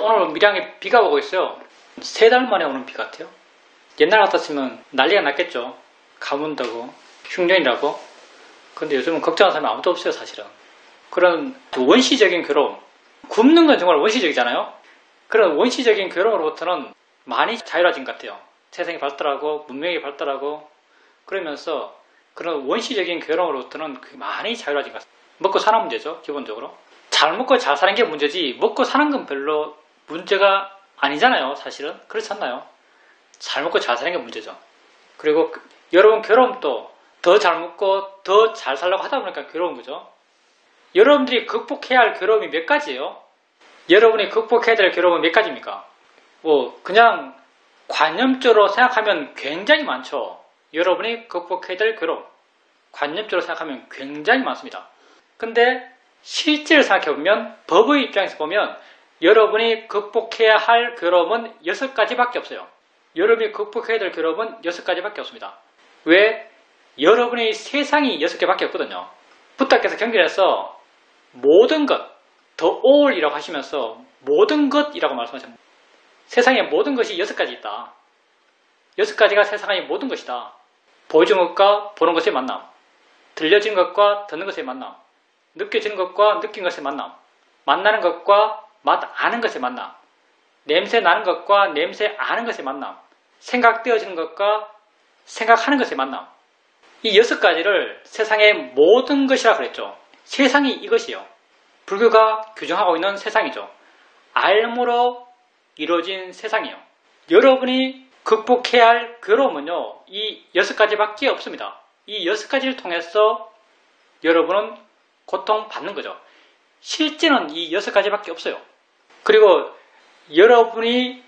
오늘 밀양에 비가 오고 있어요. 3달 만에 오는 비 같아요. 옛날 같았으면 난리가 났겠죠. 가뭄다고 흉년이라고. 근데 요즘은 걱정하는 사람이 아무도 없어요, 사실은. 그런 원시적인 괴로움, 굶는 건 정말 원시적이잖아요. 그런 원시적인 괴로움으로부터는 많이 자유로워진 것 같아요. 세상이 발달하고 문명이 발달하고 그러면서 그런 원시적인 괴로움으로부터는 많이 자유로워진 것 같아요. 먹고 사는 문제죠, 기본적으로. 잘 먹고 잘 사는 게 문제지 먹고 사는 건 별로 문제가 아니잖아요, 사실은. 그렇지 않나요? 잘 먹고 잘 사는 게 문제죠. 그리고 여러분 괴로움도 더 잘 먹고 더 잘 살려고 하다 보니까 괴로운 거죠. 여러분들이 극복해야 할 괴로움이 몇 가지예요? 여러분이 극복해야 될 괴로움은 몇 가지입니까? 그냥 관념적으로 생각하면 굉장히 많죠. 여러분이 극복해야 될 괴로움. 관념적으로 생각하면 굉장히 많습니다. 근데 실제로 생각해보면, 법의 입장에서 보면 여러분이 극복해야 할 괴로움은 6가지밖에 없어요. 여러분이 극복해야 될 괴로움은 6가지밖에 없습니다. 왜? 여러분의 세상이 6개밖에 없거든요. 부탁께서 경전에서 모든 것, the all이라고 하시면서 모든 것이라고 말씀하셨습니다. 세상에 모든 것이 6가지 있다. 6가지가 세상의 모든 것이다. 보여지는 것과 보는 것의 만남, 들려지는 것과 듣는 것의 만남, 느껴지는 것과 느낀 것의 만남, 만나는 것과 맛 아는 것의 만남, 냄새 나는 것과 냄새 아는 것의 만남, 생각되어지는 것과 생각하는 것의 만남. 이 6가지를 세상의 모든 것이라고 그랬죠. 세상이 이것이요. 불교가 규정하고 있는 세상이죠. 알므로 이루어진 세상이요. 여러분이 극복해야 할 괴로움은요, 이 6가지밖에 없습니다. 이 6가지를 통해서 여러분은 고통받는 거죠. 실제는 이 6가지밖에 없어요. 그리고 여러분이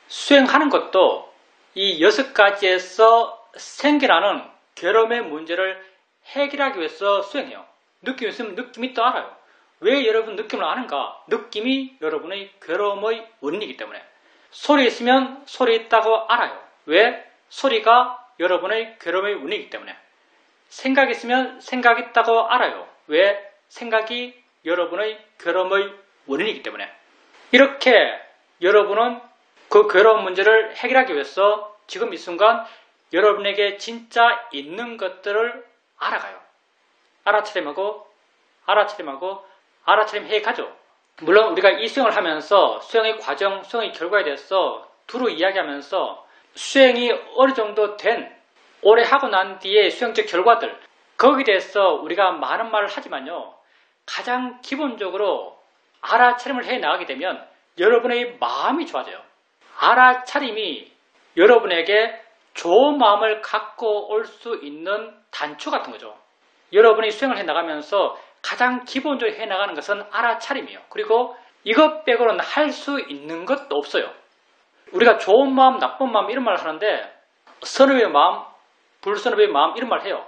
수행하는 것도 이 6가지에서 생겨나는 괴로움의 문제를 해결하기 위해서 수행해요. 느낌이 있으면 느낌이 또 알아요. 왜 여러분 느낌을 아는가? 느낌이 여러분의 괴로움의 원인이기 때문에. 소리 있으면 소리 있다고 알아요. 왜? 소리가 여러분의 괴로움의 원인이기 때문에. 생각 있으면 생각 있다고 알아요. 왜? 생각이 여러분의 괴로움의 원인이기 때문에. 이렇게 여러분은 그 괴로운 문제를 해결하기 위해서 지금 이 순간 여러분에게 진짜 있는 것들을 알아가요. 알아차림해 가죠. 물론 우리가 이 수행을 하면서 수행의 과정, 수행의 결과에 대해서 두루 이야기하면서 수행이 어느 정도 된, 오래 하고 난 뒤에 수행적 결과들, 거기에 대해서 우리가 많은 말을 하지만요. 가장 기본적으로 알아차림을 해 나가게 되면 여러분의 마음이 좋아져요. 알아차림이 여러분에게 좋은 마음을 갖고 올 수 있는 단초 같은 거죠. 여러분이 수행을 해 나가면서 가장 기본적으로 해 나가는 것은 알아차림이에요. 그리고 이것 빼고는 할 수 있는 것도 없어요. 우리가 좋은 마음, 나쁜 마음 이런 말을 하는데 선업의 마음, 불선업의 마음 이런 말을 해요.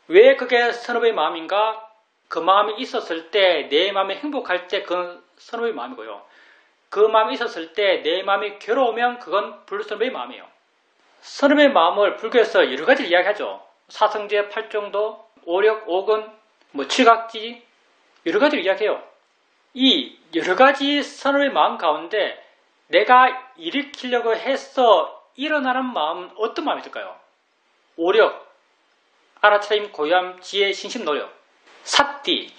왜 그게 선업의 마음인가? 그 마음이 있었을 때 내 마음이 행복할 때 그건 선업의 마음이고요. 그 마음이 있었을 때 내 마음이 괴로우면 그건 불선업의 마음이에요. 선업의 마음을 불교에서 여러 가지를 이야기하죠. 사성제, 팔정도, 오력, 오근, 칠각지 여러 가지를 이야기해요. 이 여러 가지 선업의 마음 가운데 내가 일으키려고 해서 일어나는 마음은 어떤 마음이 들까요? 오력, 알아차림, 고유함, 지혜, 신심, 노력. 사띠,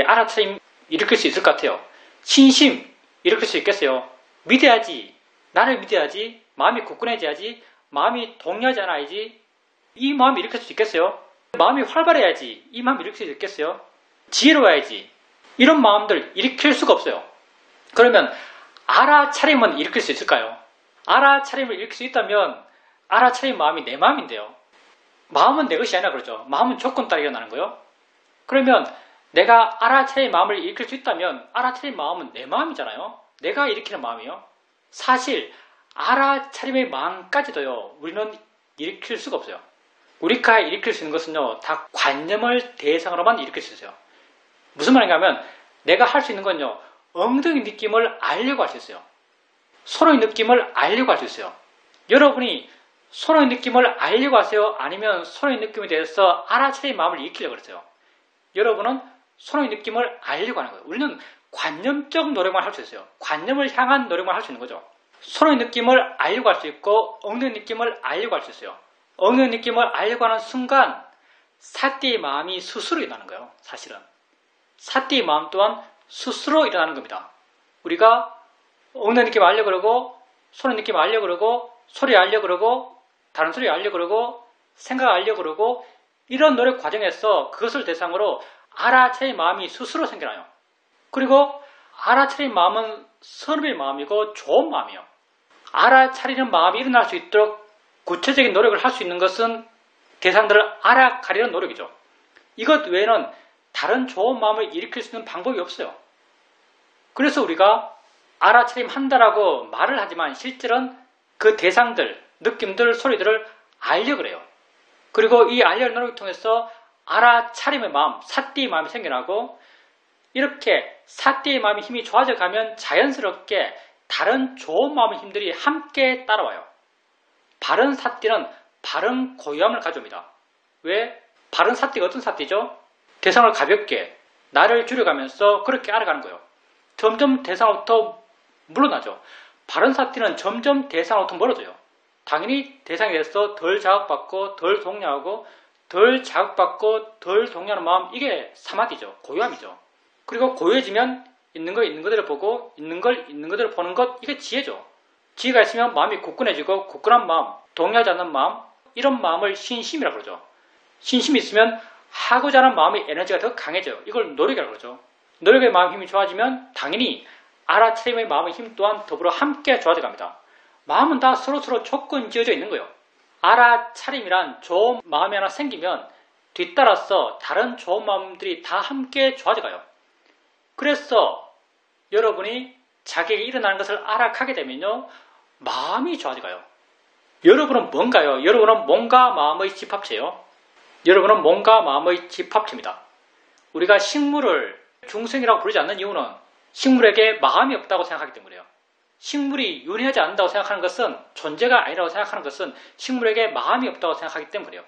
알아차림 일으킬 수 있을 것 같아요. 신심, 일으킬 수 있겠어요. 믿어야지, 나를 믿어야지, 마음이 굳건해져야지, 마음이 동요하지 않아야지, 이 마음이 일으킬 수 있겠어요. 마음이 활발해야지, 이 마음이 일으킬 수 있겠어요. 지혜로워야지, 이런 마음들 일으킬 수가 없어요. 그러면 알아차림은 일으킬 수 있을까요? 알아차림을 일으킬 수 있다면 알아차림 마음이 내 마음인데요. 마음은 내 것이 아니라 그러죠. 마음은 조건 따라 일어나는 거예요. 그러면 내가 알아차림 마음을 일으킬 수 있다면 알아차림 마음은 내 마음이잖아요. 내가 일으키는 마음이요. 사실 알아차림의 마음까지도요. 우리는 일으킬 수가 없어요. 우리가 일으킬 수 있는 것은요. 다 관념을 대상으로만 일으킬 수 있어요. 무슨 말인가 하면 내가 할 수 있는 건요. 엉덩이 느낌을 알려고 할 수 있어요. 손의 느낌을 알려고 할 수 있어요. 여러분이 손의 느낌을 알려고 하세요? 아니면 손의 느낌에 대해서 알아차린 마음을 일으키려고 그러세요? 여러분은 손의 느낌을 알려고 하는 거예요. 우리는 관념적 노력만 할 수 있어요. 관념을 향한 노력만 할 수 있는 거죠. 손의 느낌을 알려고 할 수 있고 엉덩이 느낌을 알려고 할 수 있어요. 엉덩이 느낌을 알려고 하는 순간 사띠의 마음이 스스로 일어나는 거예요. 사실은. 사띠의 마음 또한 스스로 일어나는 겁니다. 우리가 엉덩이 느낌 알려고 그러고 손의 느낌 알려고 그러고 소리 알려고 그러고 다른 소리 알려고 그러고 생각 알려고 그러고 이런 노력 과정에서 그것을 대상으로 알아차린 마음이 스스로 생겨나요. 그리고 알아차린 마음은 선업의 마음이고 좋은 마음이에요. 알아차리는 마음이 일어날 수 있도록 구체적인 노력을 할 수 있는 것은 대상들을 알아가려는 노력이죠. 이것 외에는 다른 좋은 마음을 일으킬 수 있는 방법이 없어요. 그래서 우리가 알아차림 한다라고 말을 하지만 실제로는 그 대상들, 느낌들, 소리들을 알려 그래요. 그리고 이 알려는 노력을 통해서 알아차림의 마음, 사띠의 마음이 생겨나고 이렇게 사띠의 마음의 힘이 좋아져 가면 자연스럽게 다른 좋은 마음의 힘들이 함께 따라와요. 바른 사띠는 바른 고유함을 가져옵니다. 왜? 바른 사띠가 어떤 사띠죠? 대상을 가볍게, 나를 줄여가면서 그렇게 알아가는 거예요. 점점 대상으로부터 물러나죠. 바른 사띠는 점점 대상으로부터 멀어져요. 당연히 대상에 대해서 덜 자극받고 덜 동요하고 덜 자극받고 덜 동요하는 마음, 이게 사마디죠. 고유함이죠. 그리고 고유해지면 있는 거 있는 그대로 보고 있는 걸 있는 그대로 보는 것, 이게 지혜죠. 지혜가 있으면 마음이 굳건해지고 굳건한 마음, 동요하지 않는 마음, 이런 마음을 신심이라고 그러죠. 신심이 있으면 하고자 하는 마음의 에너지가 더 강해져요. 이걸 노력이라고 그러죠. 노력의 마음 힘이 좋아지면 당연히 알아차림의 마음의 힘 또한 더불어 함께 좋아져 갑니다. 마음은 다 서로서로 조건 지어져 있는 거예요. 알아차림이란 좋은 마음이 하나 생기면 뒤따라서 다른 좋은 마음들이 다 함께 좋아져 가요. 그래서 여러분이 자기에게 일어나는 것을 알아가게 되면요, 마음이 좋아져 가요. 여러분은 뭔가요? 여러분은 몸과 마음의 집합체예요. 여러분은 몸과 마음의 집합체입니다. 우리가 식물을 중생이라고 부르지 않는 이유는 식물에게 마음이 없다고 생각하기 때문이에요. 식물이 윤회하지 않는다고 생각하는 것은, 존재가 아니라고 생각하는 것은 식물에게 마음이 없다고 생각하기 때문에 그래요.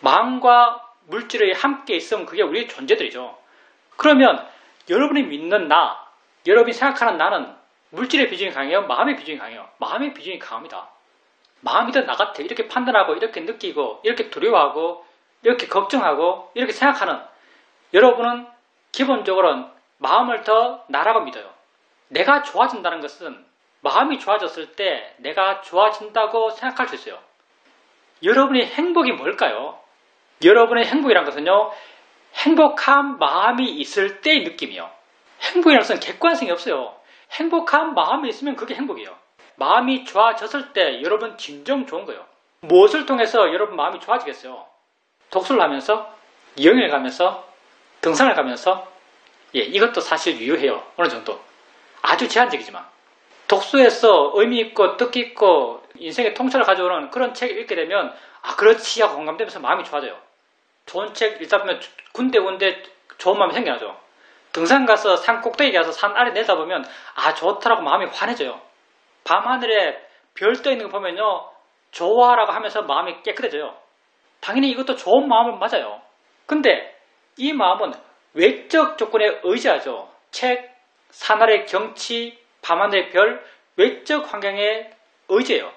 마음과 물질이 함께 있으면 그게 우리의 존재들이죠. 그러면 여러분이 믿는 나, 여러분이 생각하는 나는 물질의 비중이 강해요? 마음의 비중이 강해요? 마음의 비중이 강합니다. 마음이 더 나 같아. 이렇게 판단하고 이렇게 느끼고 이렇게 두려워하고 이렇게 걱정하고 이렇게 생각하는 여러분은 기본적으로 마음을 더 나라고 믿어요. 내가 좋아진다는 것은 마음이 좋아졌을 때 내가 좋아진다고 생각할 수 있어요. 여러분의 행복이 뭘까요? 여러분의 행복이란 것은요, 행복한 마음이 있을 때의 느낌이요. 행복이라는 것은 객관성이 없어요. 행복한 마음이 있으면 그게 행복이에요. 마음이 좋아졌을 때 여러분 진정 좋은 거예요. 무엇을 통해서 여러분 마음이 좋아지겠어요? 독서를 하면서, 여행을 가면서, 등산을 가면서, 이것도 사실 유효해요. 어느 정도. 아주 제한적이지만. 독서에서 의미 있고 뜻깊고 인생의 통찰을 가져오는 그런 책을 읽게 되면, 아, 그렇지 하고 공감되면서 마음이 좋아져요. 좋은 책 읽다 보면 군데군데 좋은 마음이 생겨나죠. 등산 가서 산 꼭대기 가서 산 아래 내다보면, 아, 좋다라고 마음이 환해져요. 밤하늘에 별 떠 있는 거 보면요, 좋아라고 하면서 마음이 깨끗해져요. 당연히 이것도 좋은 마음은 맞아요. 근데 이 마음은 외적 조건에 의지하죠. 책, 산 아래 경치, 밤하늘의 별, 외적 환경에 의지해요.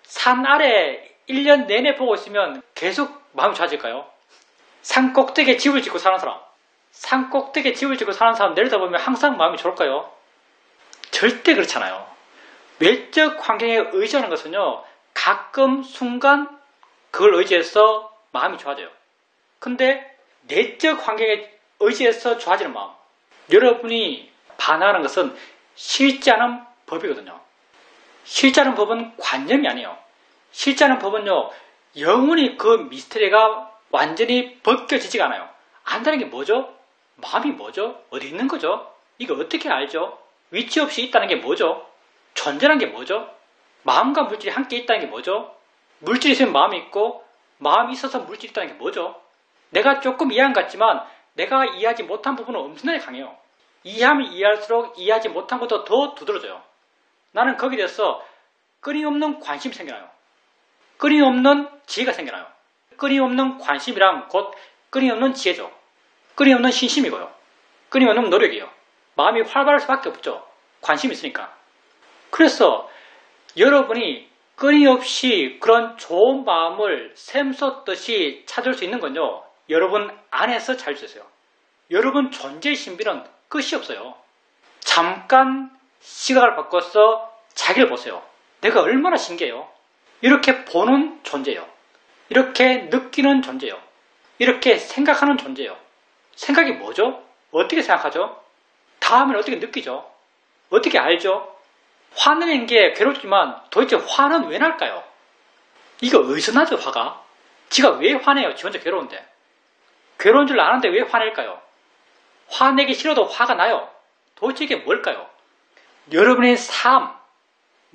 산 아래 1년 내내 보고 있으면 계속 마음이 좋아질까요? 산 꼭대기에 집을 짓고 사는 사람, 산 꼭대기에 집을 짓고 사는 사람 내려다보면 항상 마음이 좋을까요? 절대 그렇잖아요. 외적 환경에 의지하는 것은요, 가끔 순간 그걸 의지해서 마음이 좋아져요. 근데 내적 환경에 의지해서 좋아지는 마음, 여러분이 반응하는 것은 실지 않은 법이거든요. 실지 않은 법은 관념이 아니에요. 실지 않은 법은요, 영원히 그 미스터리가 완전히 벗겨지지가 않아요. 안다는 게 뭐죠? 마음이 뭐죠? 어디 있는 거죠? 이거 어떻게 알죠? 위치 없이 있다는 게 뭐죠? 존재라는 게 뭐죠? 마음과 물질이 함께 있다는 게 뭐죠? 물질이 있으면 마음이 있고 마음이 있어서 물질이 있다는 게 뭐죠? 내가 조금 이해한 것 같지만 내가 이해하지 못한 부분은 엄청나게 강해요. 이해하면 이해할수록 이해하지 못한 것도 더 두드러져요. 나는 거기에 대해서 끊임없는 관심이 생겨나요. 끊임없는 지혜가 생겨나요. 끊임없는 관심이란 곧 끊임없는 지혜죠. 끊임없는 신심이고요. 끊임없는 노력이에요. 마음이 활발할 수밖에 없죠. 관심이 있으니까. 그래서 여러분이 끊임없이 그런 좋은 마음을 샘솟듯이 찾을 수 있는 건요. 여러분 안에서 찾을 수 있어요. 여러분 존재의 신비는 끝이 없어요. 잠깐 시각을 바꿔서 자기를 보세요. 내가 얼마나 신기해요. 이렇게 보는 존재예요. 이렇게 느끼는 존재예요. 이렇게 생각하는 존재예요. 생각이 뭐죠? 어떻게 생각하죠? 다음에 어떻게 느끼죠? 어떻게 알죠? 화내는 게 괴롭지만 도대체 화는 왜 날까요? 이거 어디서 나죠, 화가? 지가 왜 화내요? 지 혼자 괴로운데. 괴로운 줄 아는데 왜 화낼까요? 화내기 싫어도 화가 나요. 도대체 이게 뭘까요? 여러분의 삶,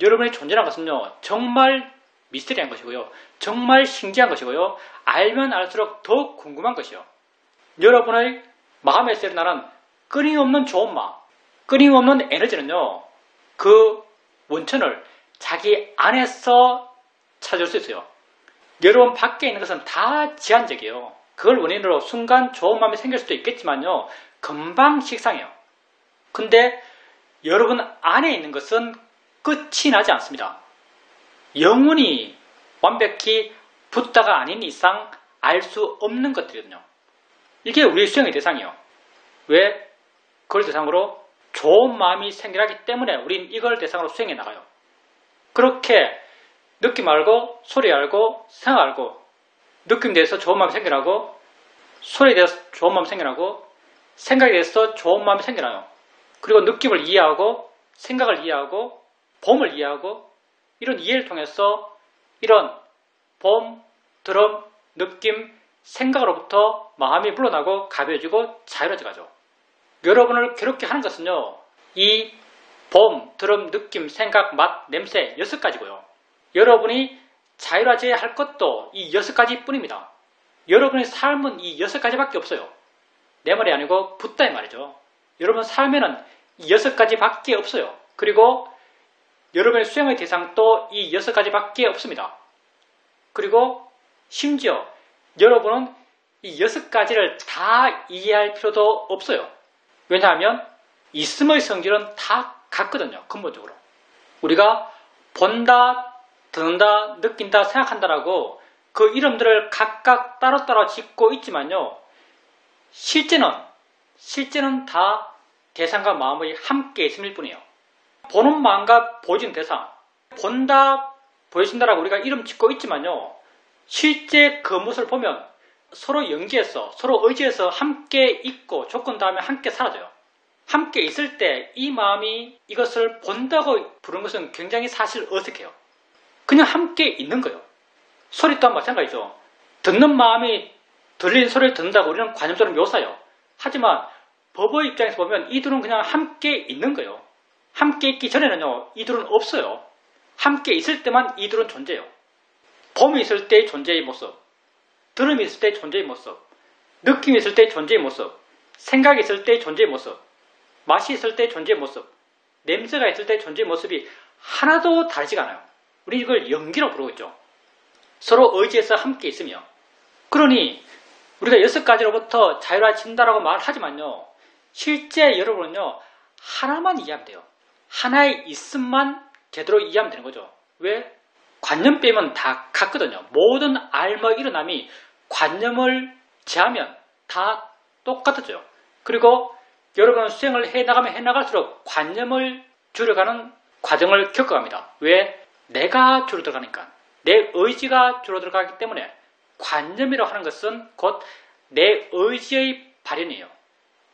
여러분의 존재라는 것은요, 정말 미스터리한 것이고요. 정말 신기한 것이고요. 알면 알수록 더 궁금한 것이요. 여러분의 마음에서 일어나는 끊임없는 좋은 마음, 끊임없는 에너지는요, 그 원천을 자기 안에서 찾을 수 있어요. 여러분 밖에 있는 것은 다 제한적이에요. 그걸 원인으로 순간 좋은 마음이 생길 수도 있겠지만요, 금방 식상해요. 근데 여러분 안에 있는 것은 끝이 나지 않습니다. 영원히 완벽히 붓다가 아닌 이상 알 수 없는 것들이거든요. 이게 우리의 수행의 대상이에요. 왜? 그걸 대상으로 좋은 마음이 생겨나기 때문에 우린 이걸 대상으로 수행해 나가요. 그렇게 느낌 알고, 소리 알고, 생각 알고, 느낌에 대해서 좋은 마음이 생겨나고, 소리에 대해서 좋은 마음이 생겨나고, 생각에 대해서 좋은 마음이 생겨나요. 그리고 느낌을 이해하고, 생각을 이해하고, 봄을 이해하고, 이런 이해를 통해서 이런 봄, 드럼, 느낌, 생각으로부터 마음이 물러나고 가벼워지고 자유로워져 가죠. 여러분을 괴롭게 하는 것은요, 이 봄, 드럼, 느낌, 생각, 맛, 냄새 6가지고요. 여러분이 자유로워져야 할 것도 이 6가지 뿐입니다. 여러분의 삶은 이 6가지밖에 없어요. 내 말이 아니고 붓다의 말이죠. 여러분 삶에는 이 6가지밖에 없어요. 그리고 여러분의 수행의 대상도 이 6가지밖에 없습니다. 그리고 심지어 여러분은 이 6가지를 다 이해할 필요도 없어요. 왜냐하면 있음의 성질은 다 같거든요. 근본적으로. 우리가 본다, 듣는다, 느낀다, 생각한다라고 그 이름들을 각각 따로따로 짓고 있지만요. 실제는 다 대상과 마음의 함께 있음일 뿐이에요. 보는 마음과 보여지는 대상, 본다, 보여진다라고 우리가 이름 짓고 있지만요. 실제 그 모습을 보면 서로 연계해서, 서로 의지해서 함께 있고 조건 다음에 함께 사라져요. 함께 있을 때 이 마음이 이것을 본다고 부르는 것은 굉장히 사실 어색해요. 그냥 함께 있는 거예요. 소리 또한 마찬가지죠. 듣는 마음이 들리는 소리를 듣는다고 우리는 관념적으로 묘사해요. 하지만 법의 입장에서 보면 이 둘은 그냥 함께 있는 거예요. 함께 있기 전에는요, 이 둘은 없어요. 함께 있을 때만 이 둘은 존재해요. 봄이 있을 때의 존재의 모습, 들음이 있을 때의 존재의 모습, 느낌이 있을 때의 존재의 모습, 생각이 있을 때의 존재의 모습, 맛이 있을 때의 존재의 모습, 냄새가 있을 때의 존재의 모습이 하나도 다르지가 않아요. 우리 이걸 연기라고 부르고 있죠. 서로 의지해서 함께 있으며. 그러니 우리가 6가지로부터 자유로워진다라고 말하지만요. 실제 여러분은요. 하나만 이해하면 돼요. 하나의 있음만 제대로 이해하면 되는 거죠. 왜? 관념 빼면 다 같거든요. 모든 알머 일어남이 관념을 제하면 다 똑같아져요. 그리고 여러분은 수행을 해나가면 해나갈수록 관념을 줄여가는 과정을 겪어갑니다. 왜? 내가 줄어들어가니까. 내 의지가 줄어들어가기 때문에 관념이라고 하는 것은 곧 내 의지의 발현이에요.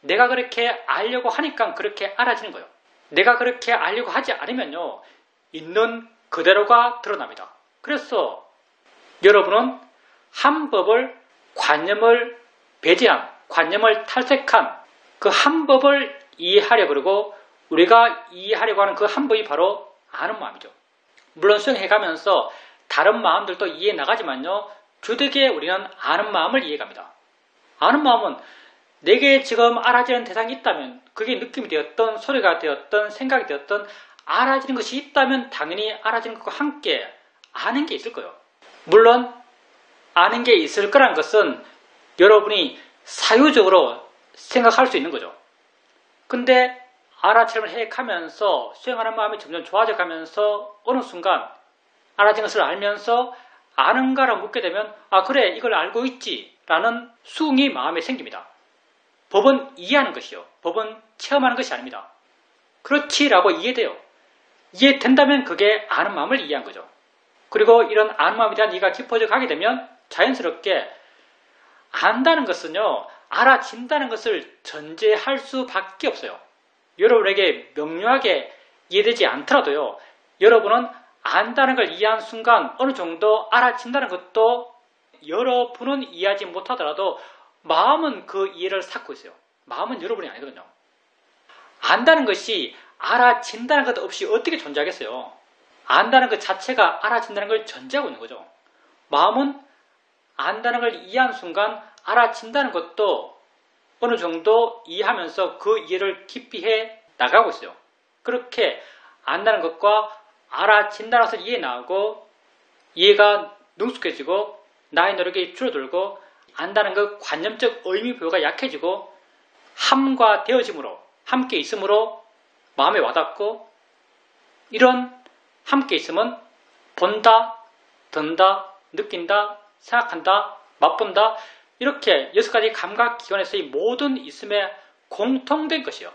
내가 그렇게 알려고 하니까 그렇게 알아지는 거예요. 내가 그렇게 알려고 하지 않으면요. 있는 그대로가 드러납니다. 그래서 여러분은 한 법을 관념을 배제한, 관념을 탈색한 그 한 법을 이해하려고 그러고 우리가 이해하려고 하는 그 한 법이 바로 아는 마음이죠. 물론 수행해가면서 다른 마음들도 이해해 나가지만요. 주되게 우리는 아는 마음을 이해갑니다. 아는 마음은 내게 지금 알아지는 대상이 있다면 그게 느낌이 되었던 소리가 되었던 생각이 되었던 알아지는 것이 있다면 당연히 알아지는 것과 함께 아는 게 있을 거예요. 물론 아는 게 있을 거란 것은 여러분이 사유적으로 생각할 수 있는 거죠. 근데 알아차림을 해가면서 수행하는 마음이 점점 좋아져 가면서 어느 순간 알아진 것을 알면서 아는가라고 묻게 되면 아 그래 이걸 알고 있지 라는 수긍이 마음에 생깁니다. 법은 이해하는 것이요. 법은 체험하는 것이 아닙니다. 그렇지라고 이해돼요. 이해된다면 그게 아는 마음을 이해한 거죠. 그리고 이런 아는 마음에 대한 이해가 깊어져 가게 되면 자연스럽게 안다는 것은요. 알아진다는 것을 전제할 수밖에 없어요. 여러분에게 명료하게 이해되지 않더라도요. 여러분은 안다는 걸 이해한 순간 어느 정도 알아진다는 것도 여러분은 이해하지 못하더라도 마음은 그 이해를 쌓고 있어요. 마음은 여러분이 아니거든요. 안다는 것이 알아진다는 것 없이 어떻게 존재하겠어요? 안다는 것 자체가 알아진다는 걸 전제하고 있는 거죠. 마음은 안다는 걸 이해한 순간 알아진다는 것도 어느 정도 이해하면서 그 이해를 깊이 해 나가고 있어요. 그렇게 안다는 것과 알아진다는 것을 이해 나가고 이해가 능숙해지고 나의 노력이 줄어들고 안다는 것 관념적 의미 부여가 약해지고 함과 되어짐으로 함께 있음으로 마음에 와닿고 이런 함께 있음은 본다, 듣는다, 느낀다, 생각한다, 맛본다 이렇게 6가지 감각기관에서의 모든 있음에 공통된 것이요.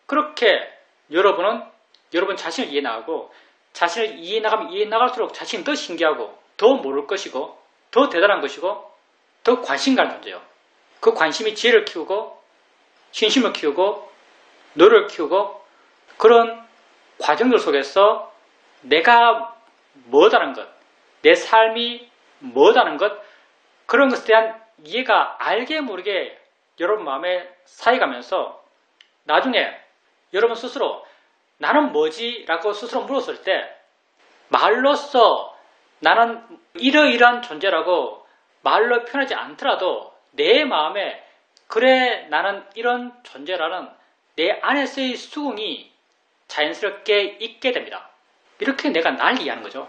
그렇게 여러분은 여러분 자신을 이해 나가고 자신을 이해 나가면 이해 나갈수록 자신이 더 신기하고 더 모를 것이고 더 대단한 것이고 더 관심 가는 존재예요. 그 관심이 지혜를 키우고 신심을 키우고 노력을 키우고 그런 과정들 속에서 내가 뭐다는 것, 내 삶이 뭐다는 것 그런 것에 대한 이해가 알게 모르게 여러분 마음에 쌓여가면서 나중에 여러분 스스로 나는 뭐지? 라고 스스로 물었을 때 말로써 나는 이러이러한 존재라고 말로 표현하지 않더라도 내 마음에 그래 나는 이런 존재라는 내 안에서의 수긍이 자연스럽게 있게 됩니다. 이렇게 내가 날 이해하는 거죠.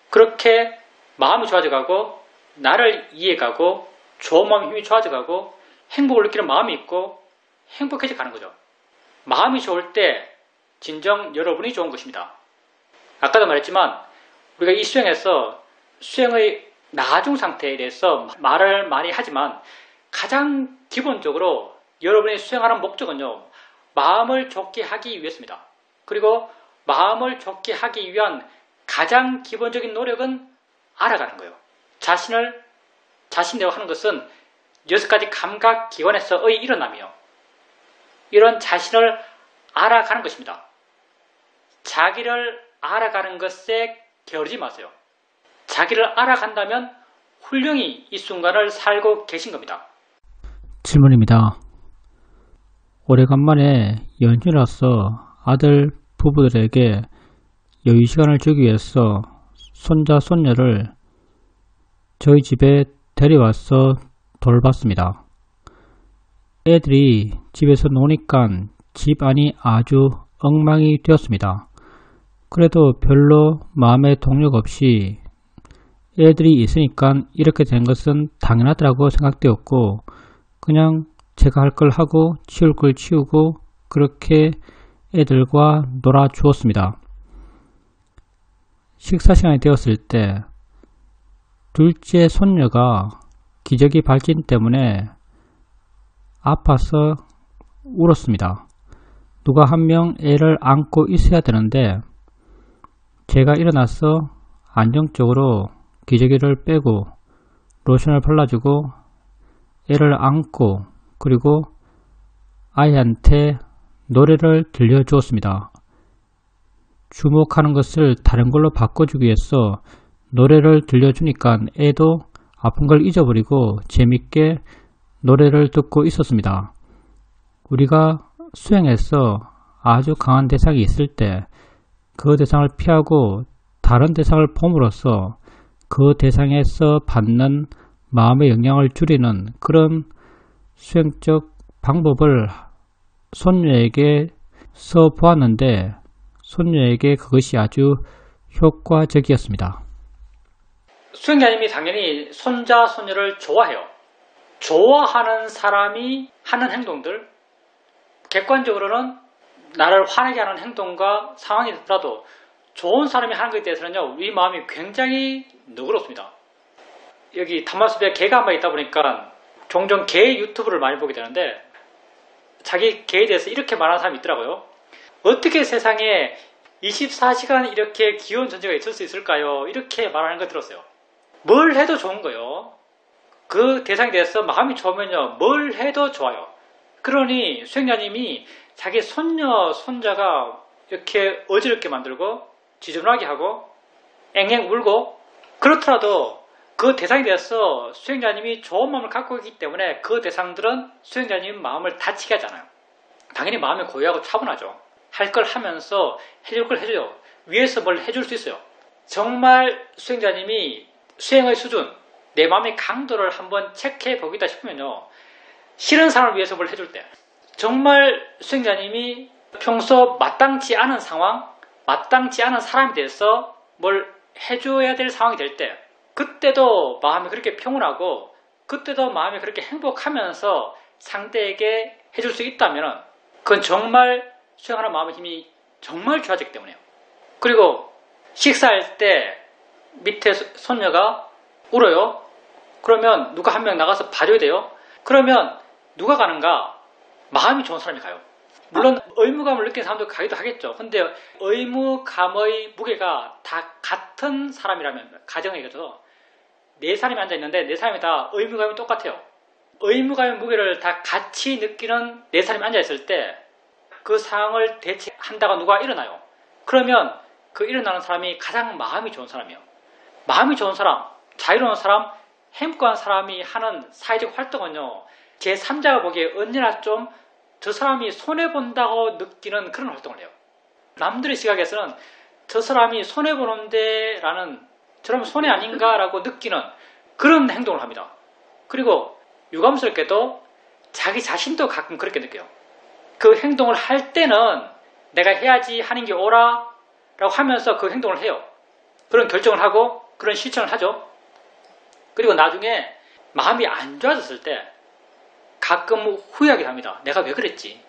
그렇게 마음이 좋아져가고 나를 이해가고 좋은 마음의 힘이 좋아져가고 행복을 느끼는 마음이 있고 행복해져 가는 거죠. 마음이 좋을 때 진정 여러분이 좋은 것입니다. 아까도 말했지만 우리가 이 수행에서 수행의 나중 상태에 대해서 말을 많이 하지만 가장 기본적으로 여러분이 수행하는 목적은요. 마음을 좋게 하기 위해서입니다. 그리고 마음을 좋게 하기 위한 가장 기본적인 노력은 알아가는 거예요. 자신대로 하는 것은 6가지 감각기관에서의 일어남이요. 이런 자신을 알아가는 것입니다. 자기를 알아가는 것에 게으르지 마세요. 자기를 알아간다면 훌륭히 이 순간을 살고 계신 겁니다. 질문입니다. 오래간만에 연휴라서 아들 부부들에게 여유 시간을 주기 위해서 손자, 손녀를 저희 집에 데려와서 돌봤습니다. 애들이 집에서 노니까 집 안이 아주 엉망이 되었습니다. 그래도 별로 마음에 동력 없이 애들이 있으니까 이렇게 된 것은 당연하다고 생각되었고 그냥 제가 할 걸 하고 치울 걸 치우고 그렇게 애들과 놀아주었습니다. 식사 시간이 되었을 때 둘째 손녀가 기저귀 발진 때문에 아파서 울었습니다. 누가 한 명 애를 안고 있어야 되는데 제가 일어나서 안정적으로 기저귀를 빼고 로션을 발라주고 애를 안고 그리고 아이한테 노래를 들려주었습니다. 주목하는 것을 다른 걸로 바꿔주기 위해서 노래를 들려주니까 애도 아픈 걸 잊어버리고 재밌게 노래를 듣고 있었습니다. 우리가 수행에서 아주 강한 대상이 있을 때 그 대상을 피하고 다른 대상을 봄으로써 그 대상에서 받는 마음의 영향을 줄이는 그런 수행적 방법을 손녀에게 써보았는데 손녀에게 그것이 아주 효과적이었습니다. 수행자님이 당연히 손자, 손녀를 좋아해요. 좋아하는 사람이 하는 행동들 객관적으로는 나를 화나게 하는 행동과 상황이더라도 좋은 사람이 하는 것에 대해서는요, 우리 마음이 굉장히 너그럽습니다. 여기 단말숲에 개가 한 마리 있다 보니까 종종 개 유튜브를 많이 보게 되는데, 자기 개에 대해서 이렇게 말하는 사람이 있더라고요. 어떻게 세상에 24시간 이렇게 귀여운 존재가 있을 수 있을까요? 이렇게 말하는 거 들었어요. 뭘 해도 좋은 거예요. 그 대상에 대해서 마음이 좋으면요, 뭘 해도 좋아요. 그러니 수행자님이 자기 손녀, 손자가 이렇게 어지럽게 만들고 지저분하게 하고 앵앵 울고 그렇더라도 그 대상에 대해서 수행자님이 좋은 마음을 갖고 있기 때문에 그 대상들은 수행자님 마음을 다치게 하잖아요. 당연히 마음이 고요하고 차분하죠. 할 걸 하면서 해줄 걸 해줘요. 위에서 뭘 해줄 수 있어요. 정말 수행자님이 수행의 수준, 내 마음의 강도를 한번 체크해 보겠다 싶으면요, 싫은 사람을 위해서 뭘 해줄 때, 정말 수행자님이 평소 마땅치 않은 상황, 마땅치 않은 사람에 대해서 뭘 해줘야 될 상황이 될 때, 그때도 마음이 그렇게 평온하고 그때도 마음이 그렇게 행복하면서 상대에게 해줄 수 있다면 그건 정말 수행하는 마음의 힘이 정말 좋아지기 때문에요. 그리고 식사할 때 밑에 손녀가 울어요. 그러면 누가 한 명 나가서 봐줘야 돼요. 그러면 누가 가는가? 마음이 좋은 사람이 가요. 물론 의무감을 느끼는 사람도 가기도 하겠죠. 근데 의무감의 무게가 다 같은 사람이라면, 가정에서 네 사람이 앉아있는데 네 사람이 다 의무감이 똑같아요. 의무감의 무게를 다 같이 느끼는 네 사람이 앉아있을 때 그 상황을 대체한다가 누가 일어나요. 그러면 그 일어나는 사람이 가장 마음이 좋은 사람이에요. 마음이 좋은 사람, 자유로운 사람, 행복한 사람이 하는 사회적 활동은요, 제3자가 보기에 언제나 좀 저 사람이 손해본다고 느끼는 그런 활동을 해요. 남들의 시각에서는 저 사람이 손해보는데 라는, 저러면 손해 아닌가라고 느끼는 그런 행동을 합니다. 그리고 유감스럽게도 자기 자신도 가끔 그렇게 느껴요. 그 행동을 할 때는 내가 해야지 하는 게 옳아 라고 하면서 그 행동을 해요. 그런 결정을 하고 그런 실천을 하죠. 그리고 나중에 마음이 안 좋아졌을 때 가끔 후회하기도 합니다. 내가 왜 그랬지?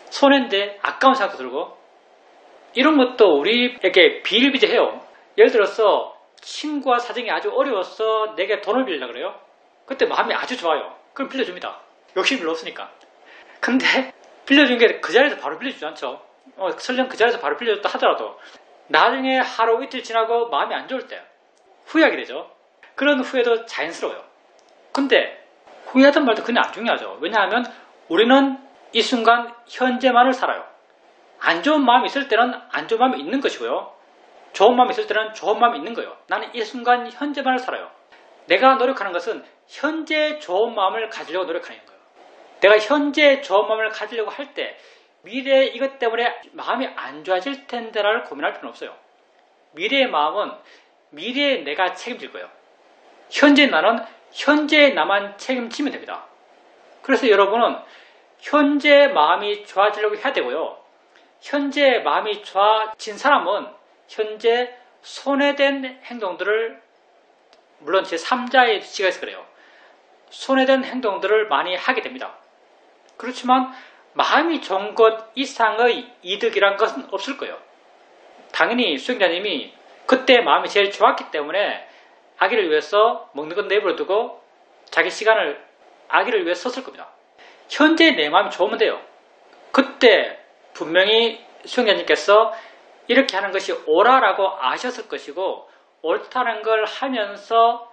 손해인데 아까운 생각도 들고. 이런 것도 우리에게 비일비재해요. 예를 들어서 친구와 사정이 아주 어려워서 내게 돈을 빌리려고 그래요. 그때 마음이 아주 좋아요. 그럼 빌려줍니다. 욕심이 별로 없으니까. 근데 빌려준 게 그 자리에서 바로 빌려주지 않죠. 설령 그 자리에서 바로 빌려줬다 하더라도 나중에 하루 이틀 지나고 마음이 안 좋을 때 후회하게 되죠. 그런 후회도 자연스러워요. 근데 후회하던 말도 그냥 안 중요하죠. 왜냐하면 우리는 이 순간 현재만을 살아요. 안 좋은 마음이 있을 때는 안 좋은 마음이 있는 것이고요. 좋은 마음이 있을 때는 좋은 마음이 있는 거예요. 나는 이 순간 현재만을 살아요. 내가 노력하는 것은 현재 좋은 마음을 가지려고 노력하는 거예요. 내가 현재 좋은 마음을 가지려고 할 때 미래에 이것 때문에 마음이 안 좋아질 텐데라를 고민할 필요는 없어요. 미래의 마음은 미래에 내가 책임질 거예요. 현재 나는 현재 나만 책임지면 됩니다. 그래서 여러분은 현재 마음이 좋아지려고 해야 되고요. 현재 마음이 좋아진 사람은 현재 손해된 행동들을, 물론 제3자의 시각에서 그래요. 손해된 행동들을 많이 하게 됩니다. 그렇지만 마음이 좋은 것 이상의 이득이란 것은 없을 거예요. 당연히 수행자님이 그때 마음이 제일 좋았기 때문에 아기를 위해서 먹는 건 내버려두고 자기 시간을 아기를 위해 썼을 겁니다. 현재 내 마음이 좋으면 돼요. 그때 분명히 수행자님께서 이렇게 하는 것이 옳아라고 아셨을 것이고, 옳다는 걸 하면서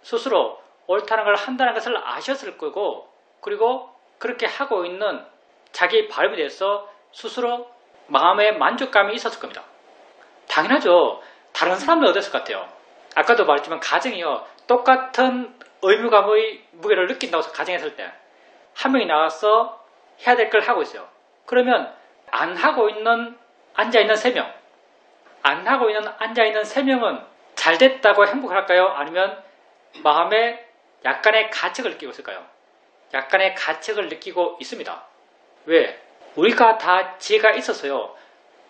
스스로 옳다는 걸 한다는 것을 아셨을 거고, 그리고 그렇게 하고 있는 자기 발음에 대해서 스스로 마음의 만족감이 있었을 겁니다. 당연하죠. 다른 사람도 어땠을 것 같아요. 아까도 말했지만 가정이요, 똑같은 의무감의 무게를 느낀다고 해서 가정했을 때 한 명이 나와서 해야 될 걸 하고 있어요. 그러면 안 하고 있는 앉아있는 3명, 안 하고 있는 앉아있는 3명은 잘 됐다고 행복할까요? 아니면 마음에 약간의 가책을 느끼고 있을까요? 약간의 가책을 느끼고 있습니다. 왜? 우리가 다 지혜가 있어서요,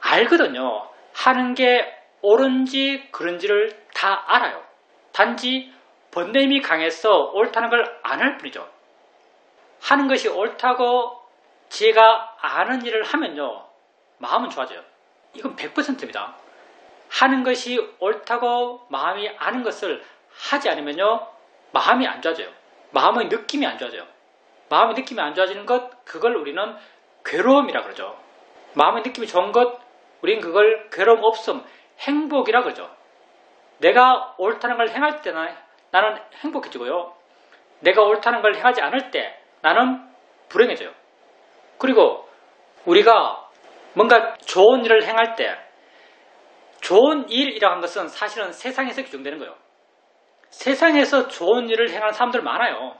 알거든요. 하는 게 옳은지 그른지를 다 알아요. 단지 번뇌임이 강해서 옳다는 걸 안 할 뿐이죠. 하는 것이 옳다고 지혜가 아는 일을 하면요, 마음은 좋아져요. 이건 100%입니다. 하는 것이 옳다고 마음이 아는 것을 하지 않으면요, 마음이 안 좋아져요. 마음의 느낌이 안 좋아져요. 마음의 느낌이 안 좋아지는 것, 그걸 우리는 괴로움이라 그러죠. 마음의 느낌이 좋은 것, 우린 그걸 괴로움 없음, 행복이라 그러죠. 내가 옳다는 걸 행할 때 나는 행복해지고요. 내가 옳다는 걸 행하지 않을 때 나는 불행해져요. 그리고 우리가 뭔가 좋은 일을 행할 때, 좋은 일이라고 하는 것은 사실은 세상에서 규정되는 거예요. 세상에서 좋은 일을 행하는 사람들 많아요.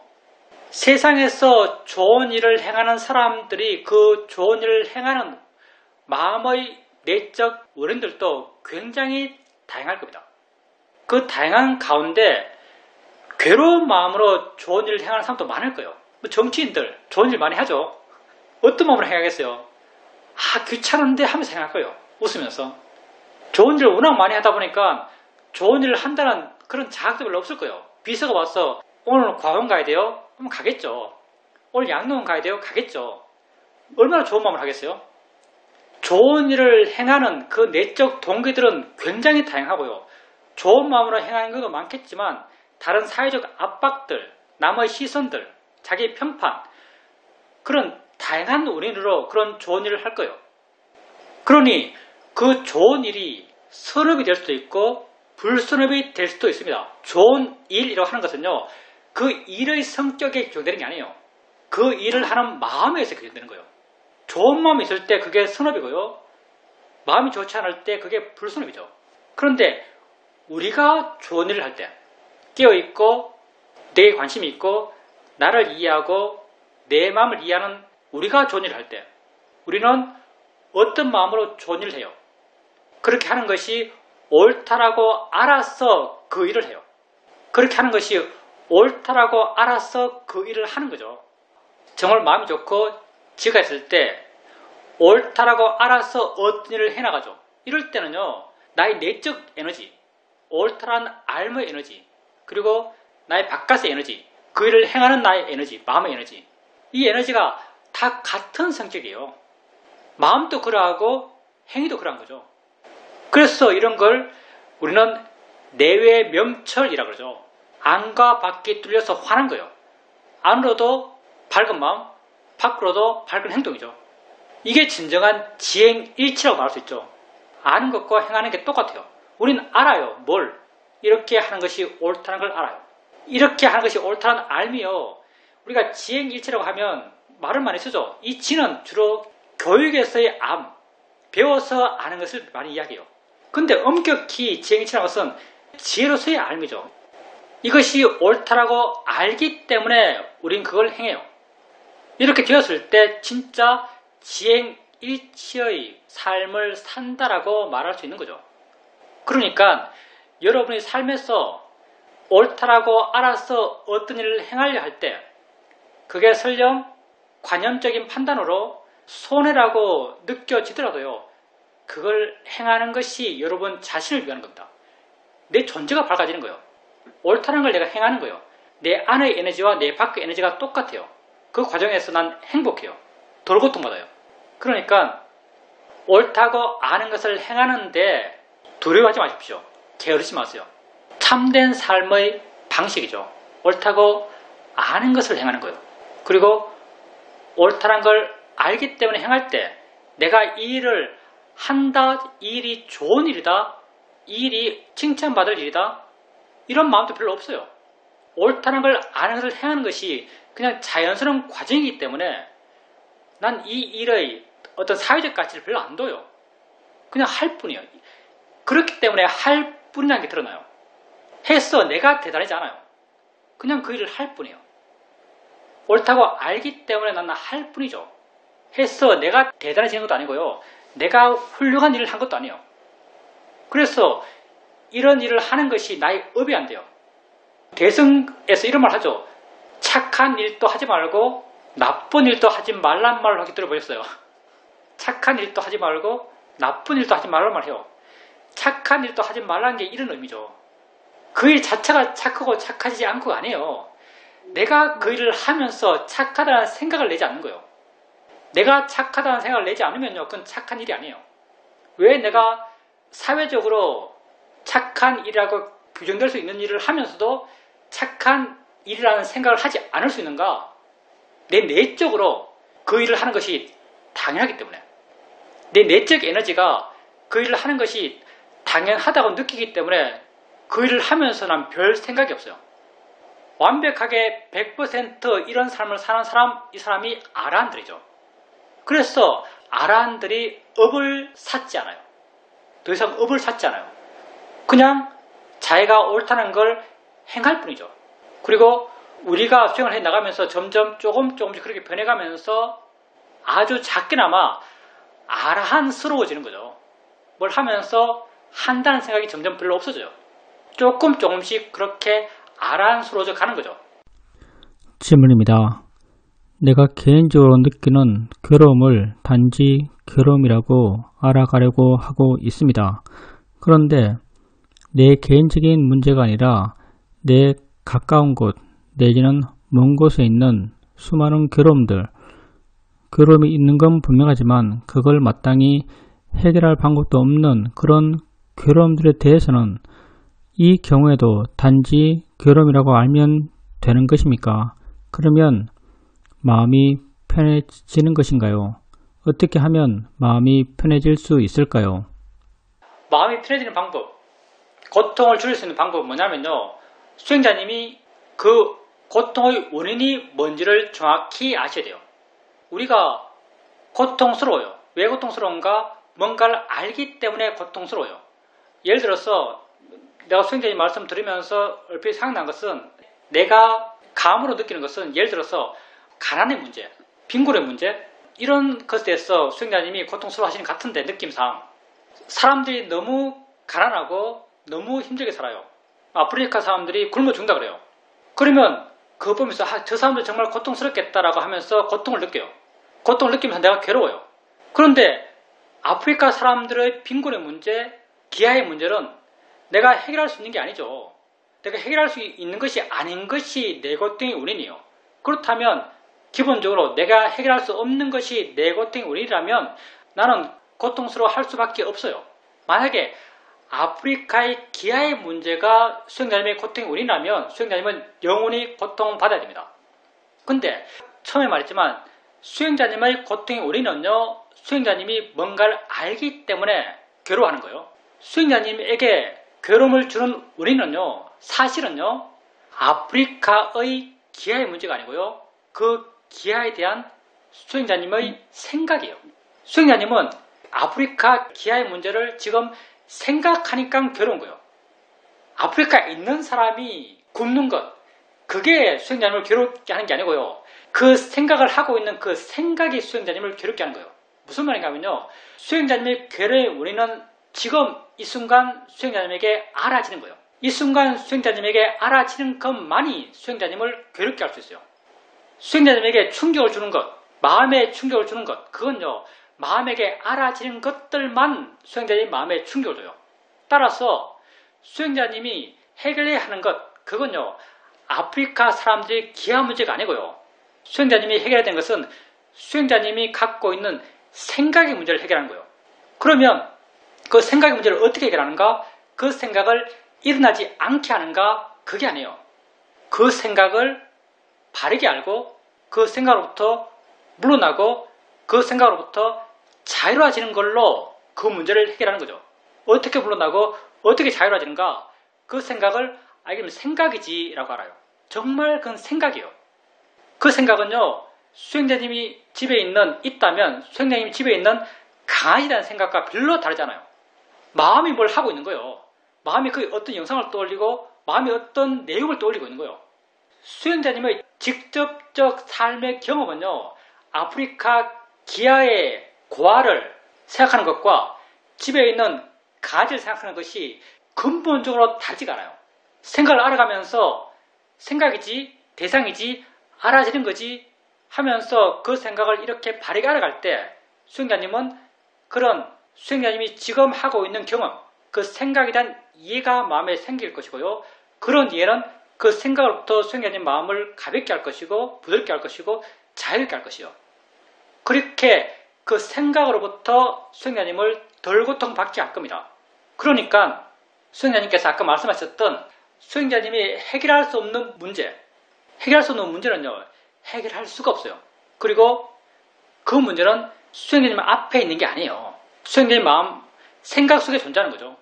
세상에서 좋은 일을 행하는 사람들이 그 좋은 일을 행하는 마음의 내적 원인들도 굉장히 다양할 겁니다. 그 다양한 가운데 괴로운 마음으로 좋은 일을 행하는 사람도 많을 거예요. 정치인들 좋은 일 많이 하죠. 어떤 마음으로 행하겠어요? 귀찮은데 하면서 행할 거예요. 웃으면서. 좋은 일을 워낙 많이 하다 보니까 좋은 일을 한다는 그런 자각도 별로 없을 거예요. 비서가 와서 오늘 과원 가야 돼요? 그럼 가겠죠. 오늘 양로원 가야 돼요? 가겠죠. 얼마나 좋은 마음을 하겠어요? 좋은 일을 행하는 그 내적 동기들은 굉장히 다양하고요. 좋은 마음으로 행하는 것도 많겠지만 다른 사회적 압박들, 남의 시선들, 자기 평판, 그런 다양한 원인으로 그런 좋은 일을 할 거예요. 그러니 그 좋은 일이 선업이 될 수도 있고 불선업이 될 수도 있습니다. 좋은 일이라고 하는 것은요, 그 일의 성격에 규정되는 게 아니에요. 그 일을 하는 마음에 의해서 규정되는 거예요. 좋은 마음이 있을 때 그게 선업이고요. 마음이 좋지 않을 때 그게 불선업이죠. 그런데 우리가 좋은 일을 할 때 깨어있고 내게 관심이 있고 나를 이해하고 내 마음을 이해하는 우리가 좋은 일을 할 때 우리는 어떤 마음으로 좋은 일을 해요? 그렇게 하는 것이 옳다라고 알아서 그 일을 해요. 그렇게 하는 것이 옳다라고 알아서 그 일을 하는 거죠. 정말 마음이 좋고 지가 있을 때 옳다라고 알아서 어떤 일을 해나가죠. 이럴 때는요, 나의 내적 에너지, 옳다라는 알의 에너지, 그리고 나의 바깥의 에너지, 그 일을 행하는 나의 에너지, 마음의 에너지, 이 에너지가 다 같은 성격이에요. 마음도 그러하고 행위도 그러한 거죠. 그래서 이런 걸 우리는 내외 명철이라고 그러죠. 안과 밖이 뚫려서 화난 거예요. 안으로도 밝은 마음, 밖으로도 밝은 행동이죠. 이게 진정한 지행일치라고 말할 수 있죠. 아는 것과 행하는 게 똑같아요. 우리는 알아요. 뭘? 이렇게 하는 것이 옳다는 걸 알아요. 이렇게 하는 것이 옳다는 알미요. 우리가 지행일치라고 하면 말을 많이 쓰죠. 이 지는 주로 교육에서의 암, 배워서 아는 것을 많이 이야기해요. 근데 엄격히 지행일치라는 것은 지혜로서의 알미죠. 이것이 옳다라고 알기 때문에 우린 그걸 행해요. 이렇게 되었을 때 진짜 지행일치의 삶을 산다라고 말할 수 있는 거죠. 그러니까 여러분이 삶에서 옳다라고 알아서 어떤 일을 행하려 할 때 그게 설령 관념적인 판단으로 손해라고 느껴지더라도요, 그걸 행하는 것이 여러분 자신을 위한 겁니다. 내 존재가 밝아지는 거예요. 옳다는 걸 내가 행하는 거예요. 내 안의 에너지와 내 밖의 에너지가 똑같아요. 그 과정에서 난 행복해요. 덜 고통받아요. 그러니까 옳다고 아는 것을 행하는데 두려워하지 마십시오. 게으르지 마세요. 참된 삶의 방식이죠. 옳다고 아는 것을 행하는 거예요. 그리고 옳다는 걸 알기 때문에 행할 때 내가 이 일을 한다, 이 일이 좋은 일이다, 이 일이 칭찬받을 일이다, 이런 마음도 별로 없어요. 옳다는 걸 아는 것을 행하는 것이 그냥 자연스러운 과정이기 때문에 난 이 일의 어떤 사회적 가치를 별로 안 둬요. 그냥 할 뿐이에요. 그렇기 때문에 할 뿐이라는 게 드러나요. 해서 내가 대단하지 않아요. 그냥 그 일을 할 뿐이에요. 옳다고 알기 때문에 나는 할 뿐이죠. 해서 내가 대단해지는 것도 아니고요. 내가 훌륭한 일을 한 것도 아니에요. 그래서 이런 일을 하는 것이 나의 업이 안 돼요. 대승에서 이런 말 하죠. 착한 일도 하지 말고 나쁜 일도 하지 말란 말을 하기 들어보셨어요? 착한 일도 하지 말고 나쁜 일도 하지 말란 말을 해요. 착한 일도 하지 말라는 게 이런 의미죠. 그 일 자체가 착하고 착하지 않고가 아니에요. 내가 그 일을 하면서 착하다는 생각을 내지 않는 거예요. 내가 착하다는 생각을 내지 않으면요, 그건 착한 일이 아니에요. 왜 내가 사회적으로 착한 일이라고 규정될 수 있는 일을 하면서도 착한 일이라는 생각을 하지 않을 수 있는가? 내 내적으로 그 일을 하는 것이 당연하기 때문에, 내 내적 에너지가 그 일을 하는 것이 당연하다고 느끼기 때문에 그 일을 하면서 난 별 생각이 없어요. 완벽하게 100% 이런 삶을 사는 사람, 이 사람이 아라한들이죠. 그래서 아라한들이 업을 샀지 않아요. 더 이상 업을 샀지 않아요. 그냥 자기가 옳다는 걸 행할 뿐이죠. 그리고 우리가 수행을 해 나가면서 점점 조금씩 그렇게 변해가면서 아주 작게나마 아라한스러워지는 거죠. 뭘 하면서 한다는 생각이 점점 별로 없어져요. 조금씩 그렇게 아라한스러워져 가는 거죠. 질문입니다. 내가 개인적으로 느끼는 괴로움을 단지 괴로움이라고 알아가려고 하고 있습니다. 그런데 내 개인적인 문제가 아니라 내 가까운 곳 내지는 먼 곳에 있는 수많은 괴로움이 있는 건 분명하지만 그걸 마땅히 해결할 방법도 없는 그런 괴로움들에 대해서는 이 경우에도 단지 괴로움이라고 알면 되는 것입니까? 그러면 마음이 편해지는 것인가요? 어떻게 하면 마음이 편해질 수 있을까요? 마음이 편해지는 방법, 고통을 줄일 수 있는 방법은 뭐냐면요, 수행자님이 그 고통의 원인이 뭔지를 정확히 아셔야 돼요. 우리가 고통스러워요. 왜 고통스러운가? 뭔가를 알기 때문에 고통스러워요. 예를 들어서 내가 수행자님 말씀 들으면서 얼핏 생각난 것은, 내가 감으로 느끼는 것은, 예를 들어서 가난의 문제, 빈곤의 문제, 이런 것에 대해서 수행자님이 고통스러워 하시는 것 같은데, 느낌상 사람들이 너무 가난하고 너무 힘들게 살아요. 아프리카 사람들이 굶어 죽는다 그래요. 그러면 그거 보면서 저 사람들 정말 고통스럽겠다라고 하면서 고통을 느껴요. 고통을 느끼면서 내가 괴로워요. 그런데 아프리카 사람들의 빈곤의 문제, 기아의 문제는 내가 해결할 수 있는 게 아니죠. 내가 해결할 수 있는 것이 아닌 것이 내 고통의 원인이에요. 그렇다면 기본적으로 내가 해결할 수 없는 것이 내 고통의 원인이라면 나는 고통스러워 할 수밖에 없어요. 만약에 아프리카의 기아의 문제가 수행자님의 고통의 원인이라면 수행자님은 영원히 고통받아야 됩니다. 근데 처음에 말했지만 수행자님의 고통의 원인은요, 수행자님이 뭔가를 알기 때문에 괴로워하는 거예요. 수행자님에게 괴로움을 주는 원인은요, 사실은요, 아프리카의 기아의 문제가 아니고요, 그 기아에 대한 수행자님의 생각이에요. 수행자님은 아프리카 기아의 문제를 지금 생각하니까 괴로운 거예요. 아프리카에 있는 사람이 굶는 것, 그게 수행자님을 괴롭게 하는 게 아니고요, 그 생각을 하고 있는 그 생각이 수행자님을 괴롭게 하는 거예요. 무슨 말인가 하면요, 수행자님의 괴로움의 원인은 지금 이 순간 수행자님에게 알아지는 거예요. 이 순간 수행자님에게 알아지는 것만이 수행자님을 괴롭게 할 수 있어요. 수행자님에게 충격을 주는 것, 마음에 충격을 주는 것, 그건요, 마음에게 알아지는 것들만 수행자님 마음에 충격을 줘요. 따라서 수행자님이 해결해야 하는 것, 그건요, 아프리카 사람들의 기아 문제가 아니고요, 수행자님이 해결해야 되는 것은 수행자님이 갖고 있는 생각의 문제를 해결하는 거예요. 그러면 그 생각의 문제를 어떻게 해결하는가? 그 생각을 일어나지 않게 하는가? 그게 아니에요. 그 생각을 바르게 알고 그 생각으로부터 물러나고 그 생각으로부터 자유로워지는 걸로 그 문제를 해결하는 거죠. 어떻게 물러나고 어떻게 자유로워지는가? 그 생각을 알게 되면 생각이지 라고 알아요. 정말 그건 생각이에요. 그 생각은요, 수행자님이 집에 있다면 수행자님이 집에 있는 강아지라는 생각과 별로 다르잖아요. 마음이 뭘 하고 있는 거예요. 마음이 그 어떤 영상을 떠올리고 마음이 어떤 내용을 떠올리고 있는 거예요. 수행자님의 직접적 삶의 경험은요, 아프리카 기아의 고아를 생각하는 것과 집에 있는 강아지를 생각하는 것이 근본적으로 다르지가 않아요. 생각을 알아가면서 생각이지, 대상이지, 알아지는 거지 하면서 그 생각을 이렇게 바르게 알아갈 때 수행자님은 그런 수행자님이 지금 하고 있는 경험, 그 생각에 대한 이해가 마음에 생길 것이고요. 그런 이해는 그 생각으로부터 수행자님 마음을 가볍게 할 것이고 부드럽게 할 것이고 자유롭게 할 것이요. 그렇게 그 생각으로부터 수행자님을 덜 고통받게 할 겁니다. 그러니까 수행자님께서 아까 말씀하셨던 수행자님이 해결할 수 없는 문제, 해결할 수 없는 문제는요, 해결할 수가 없어요. 그리고 그 문제는 수행자님 앞에 있는 게 아니에요. 수행자님 마음, 생각 속에 존재하는 거죠.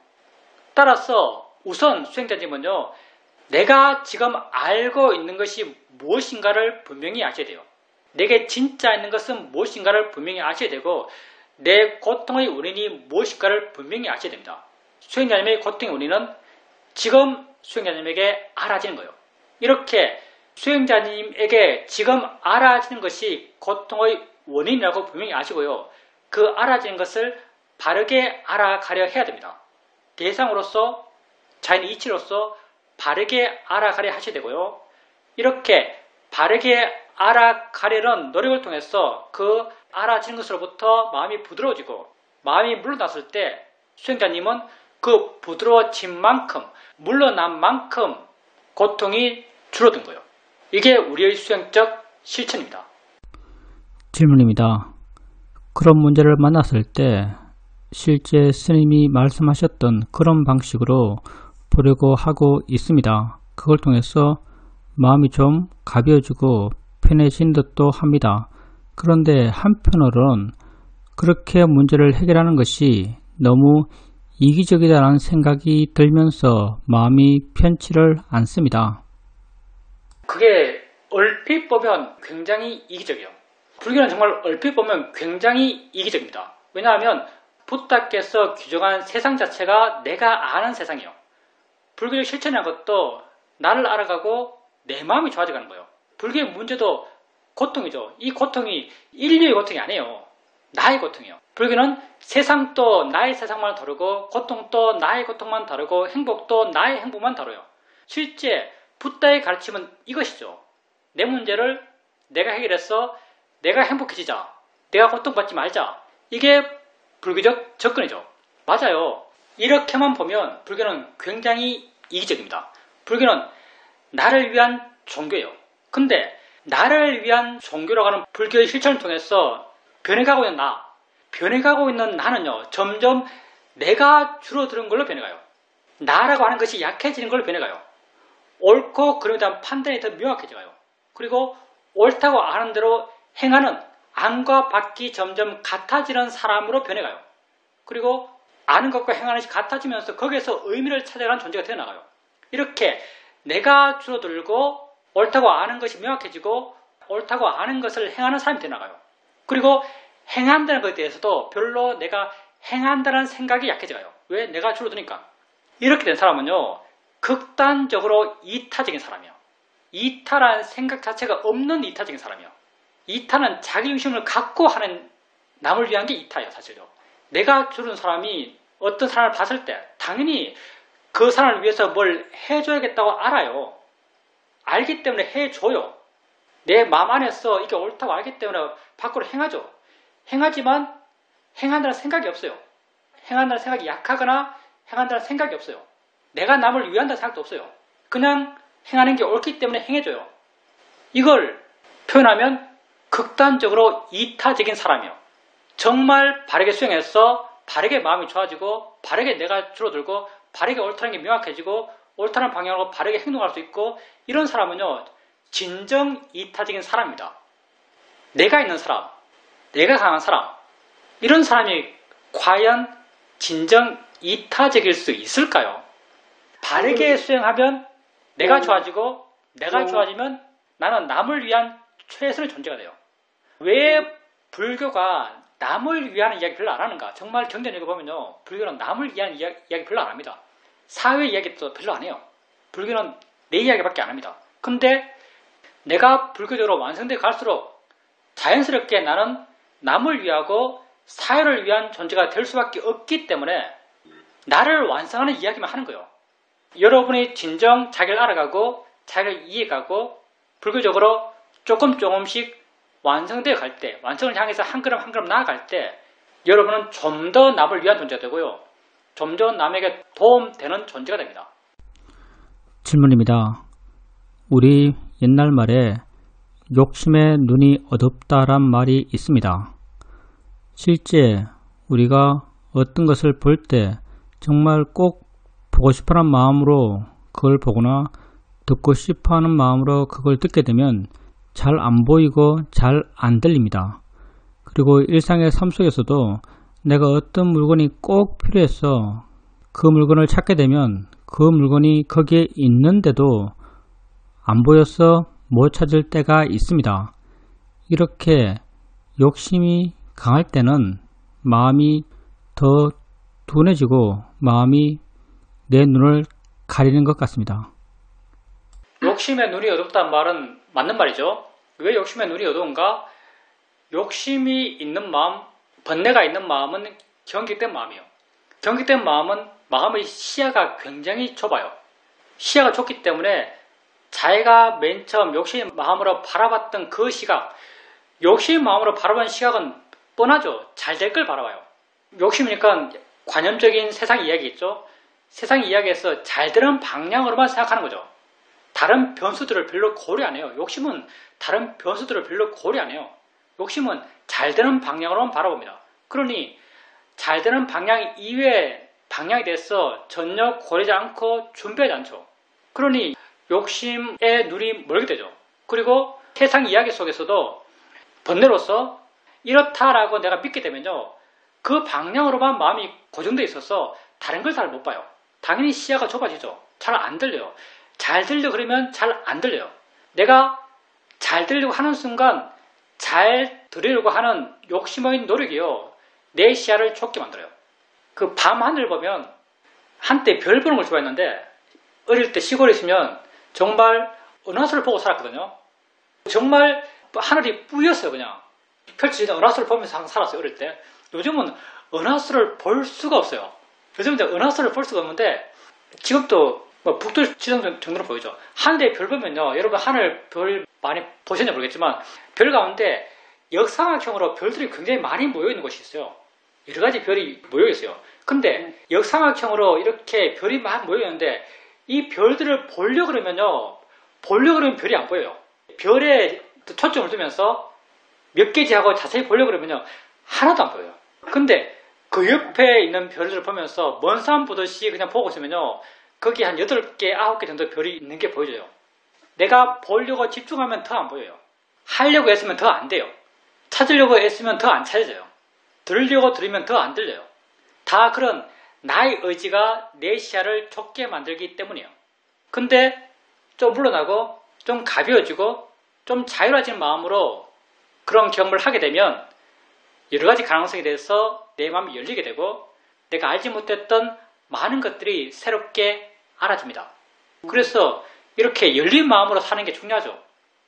따라서 우선 수행자님은요, 내가 지금 알고 있는 것이 무엇인가를 분명히 아셔야 돼요. 내게 진짜 있는 것은 무엇인가를 분명히 아셔야 되고, 내 고통의 원인이 무엇인가를 분명히 아셔야 됩니다. 수행자님의 고통의 원인은 지금 수행자님에게 알아지는 거예요. 이렇게 수행자님에게 지금 알아지는 것이 고통의 원인이라고 분명히 아시고요. 그 알아지는 것을 바르게 알아가려 해야 됩니다. 대상으로서, 자연의 이치로서 바르게 알아가려 하셔야 되고요. 이렇게 바르게 알아가려는 노력을 통해서 그 알아지는 것으로부터 마음이 부드러워지고 마음이 물러났을 때 수행자님은 그 부드러워진 만큼, 물러난 만큼 고통이 줄어든 거예요. 이게 우리의 수행적 실천입니다. 질문입니다. 그런 문제를 만났을 때 실제 스님이 말씀하셨던 그런 방식으로 보려고 하고 있습니다. 그걸 통해서 마음이 좀 가벼워지고 편해진 듯도 합니다. 그런데 한편으로는 그렇게 문제를 해결하는 것이 너무 이기적이다라는 생각이 들면서 마음이 편치를 않습니다. 그게 얼핏 보면 굉장히 이기적이에요. 불교는 정말 얼핏 보면 굉장히 이기적입니다. 왜냐하면 부다께서 규정한 세상 자체가 내가 아는 세상이에요. 불교의 실천이라는 것도 나를 알아가고 내 마음이 좋아져가는 거예요. 불교의 문제도 고통이죠. 이 고통이 인류의 고통이 아니에요. 나의 고통이에요. 불교는 세상도 나의 세상만 다루고 고통도 나의 고통만 다루고 행복도 나의 행복만 다뤄요. 실제 부다의 가르침은 이것이죠. 내 문제를 내가 해결해서 내가 행복해지자. 내가 고통받지 말자. 이게 불교적 접근이죠. 맞아요. 이렇게만 보면 불교는 굉장히 이기적입니다. 불교는 나를 위한 종교예요. 근데 나를 위한 종교라고 하는 불교의 실천을 통해서 변해가고 있는 나, 변해가고 있는 나는요, 점점 내가 줄어드는 걸로 변해가요. 나라고 하는 것이 약해지는 걸로 변해가요. 옳고 그름에 대한 판단이 더 명확해져가요. 그리고 옳다고 아는 대로 행하는 안과 밖이 점점 같아지는 사람으로 변해가요. 그리고 아는 것과 행하는 것이 같아지면서 거기에서 의미를 찾아가는 존재가 되어나가요. 이렇게 내가 줄어들고 옳다고 아는 것이 명확해지고 옳다고 아는 것을 행하는 사람이 되어나가요. 그리고 행한다는 것에 대해서도 별로 내가 행한다는 생각이 약해져가요. 왜? 내가 줄어드니까. 이렇게 된 사람은요, 극단적으로 이타적인 사람이에요. 이타라는 생각 자체가 없는 이타적인 사람이에요. 이타는 자기중심을 갖고 하는 남을 위한 게 이타예요, 사실요. 내가 줄은 사람이 어떤 사람을 봤을 때 당연히 그 사람을 위해서 뭘 해줘야겠다고 알아요. 알기 때문에 해줘요. 내 마음 안에서 이게 옳다고 알기 때문에 밖으로 행하죠. 행하지만 행한다는 생각이 없어요. 행한다는 생각이 약하거나 행한다는 생각이 없어요. 내가 남을 위한다는 생각도 없어요. 그냥 행하는 게 옳기 때문에 행해줘요. 이걸 표현하면 극단적으로 이타적인 사람이에요. 정말 바르게 수행해서 바르게 마음이 좋아지고 바르게 내가 줄어들고 바르게 옳다는 게 명확해지고 옳다는 방향으로 바르게 행동할 수 있고 이런 사람은요, 진정 이타적인 사람입니다. 내가 있는 사람, 내가 강한 사람, 이런 사람이 과연 진정 이타적일 수 있을까요? 바르게 수행하면 내가 좋아지고 내가 좋아지면 나는 남을 위한 최선의 존재가 돼요. 왜 불교가 남을 위한 이야기 별로 안 하는가? 정말 경전을 보면요, 불교는 남을 위한 이야기 별로 안 합니다. 사회 이야기도 별로 안 해요. 불교는 내 이야기밖에 안 합니다. 근데 내가 불교적으로 완성돼 갈수록 자연스럽게 나는 남을 위하고 사회를 위한 존재가 될 수밖에 없기 때문에 나를 완성하는 이야기만 하는 거예요. 여러분이 진정 자기를 알아가고 자기를 이해가고 불교적으로 조금씩 완성되어 갈 때, 완성을 향해서 한 걸음 한 걸음 나아갈 때 여러분은 좀 더 남을 위한 존재가 되고요. 좀 더 남에게 도움되는 존재가 됩니다. 질문입니다. 우리 옛날 말에 욕심에 눈이 어둡다란 말이 있습니다. 실제 우리가 어떤 것을 볼 때 정말 꼭 보고 싶어하는 마음으로 그걸 보거나 듣고 싶어하는 마음으로 그걸 듣게 되면 잘 안 보이고 잘 안 들립니다. 그리고 일상의 삶 속에서도 내가 어떤 물건이 꼭 필요해서 그 물건을 찾게 되면 그 물건이 거기에 있는데도 안 보여서 못 찾을 때가 있습니다. 이렇게 욕심이 강할 때는 마음이 더 둔해지고 마음이 내 눈을 가리는 것 같습니다. 욕심의 눈이 어둡다는 말은 맞는 말이죠. 왜 욕심의 눈이 어두운가? 욕심이 있는 마음, 번뇌가 있는 마음은 경직된 마음이에요. 경직된 마음은 마음의 시야가 굉장히 좁아요. 시야가 좁기 때문에 자기가 맨 처음 욕심의 마음으로 바라봤던 그 시각, 욕심의 마음으로 바라본 시각은 뻔하죠. 잘 될 걸 바라봐요. 욕심이니까 관념적인 세상 이야기 있죠. 세상 이야기에서 잘 되는 방향으로만 생각하는 거죠. 다른 변수들을 별로 고려 안 해요. 욕심은 다른 변수들을 별로 고려 안 해요. 욕심은 잘 되는 방향으로만 바라봅니다. 그러니 잘 되는 방향 이외의 방향에 대해서 전혀 고려하지 않고 준비하지 않죠. 그러니 욕심의 눈이 멀게 되죠. 그리고 세상 이야기 속에서도 번뇌로서 이렇다라고 내가 믿게 되면요. 그 방향으로만 마음이 고정되어 있어서 다른 걸 잘 못 봐요. 당연히 시야가 좁아지죠. 잘 안 들려요. 잘 들려 그러면 잘 안 들려요. 내가 잘 들려고 하는 순간 잘 들으려고 하는 욕심의 노력이요. 내 시야를 좁게 만들어요. 그 밤하늘 보면 한때 별 보는 걸 좋아했는데 어릴 때 시골에 있으면 정말 은하수를 보고 살았거든요. 정말 하늘이 뿌였어요. 그냥 펼쳐지는 은하수를 보면서 항상 살았어요. 어릴 때. 요즘은 은하수를 볼 수가 없어요. 요즘은 은하수를 볼 수가 없는데 지금도 북두 지정 정도로 보이죠. 하늘에 별 보면요. 여러분 하늘 별 많이 보셨는지 모르겠지만 별 가운데 역삼각형으로 별들이 굉장히 많이 모여있는 곳이 있어요. 여러 가지 별이 모여있어요. 근데 역삼각형으로 이렇게 별이 막 모여있는데 이 별들을 보려고 그러면요. 보려고 그러면 별이 안 보여요. 별에 초점을 두면서 몇 개지 하고 자세히 보려고 그러면요. 하나도 안 보여요. 근데 그 옆에 있는 별들을 보면서 먼 산 보듯이 그냥 보고 있으면요. 거기 한 8개, 9개 정도 별이 있는 게 보여져요. 내가 보려고 집중하면 더 안 보여요. 하려고 애쓰면 더 안 돼요. 찾으려고 애쓰면 더 안 찾아져요. 들으려고 들으면 더 안 들려요. 다 그런 나의 의지가 내 시야를 좁게 만들기 때문이에요. 근데 좀 물러나고 좀 가벼워지고 좀 자유로워진 마음으로 그런 경험을 하게 되면 여러 가지 가능성에 대해서 내 마음이 열리게 되고 내가 알지 못했던 많은 것들이 새롭게 알아집니다. 그래서 이렇게 열린 마음으로 사는 게 중요하죠.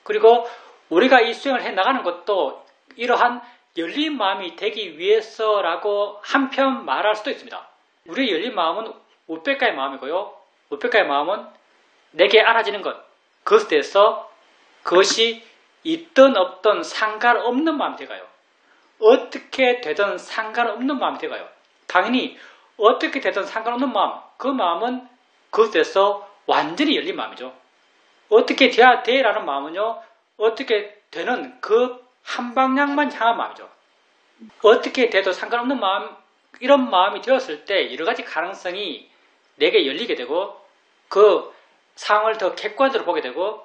그리고 우리가 이 수행을 해나가는 것도 이러한 열린 마음이 되기 위해서라고 한편 말할 수도 있습니다. 우리의 열린 마음은 우백가의 마음이고요. 우백가의 마음은 내게 알아지는 것, 그것에 대해서 그것이 있든 없든 상관없는 마음이 되가요. 어떻게 되든 상관없는 마음이 되가요. 당연히 어떻게 되든 상관없는 마음, 그 마음은 그것에 대해서 완전히 열린 마음이죠. 어떻게 돼야 돼라는 마음은요. 어떻게 되는 그 한 방향만 향한 마음이죠. 어떻게 돼도 상관없는 마음, 이런 마음이 되었을 때 여러 가지 가능성이 내게 열리게 되고 그 상황을 더 객관적으로 보게 되고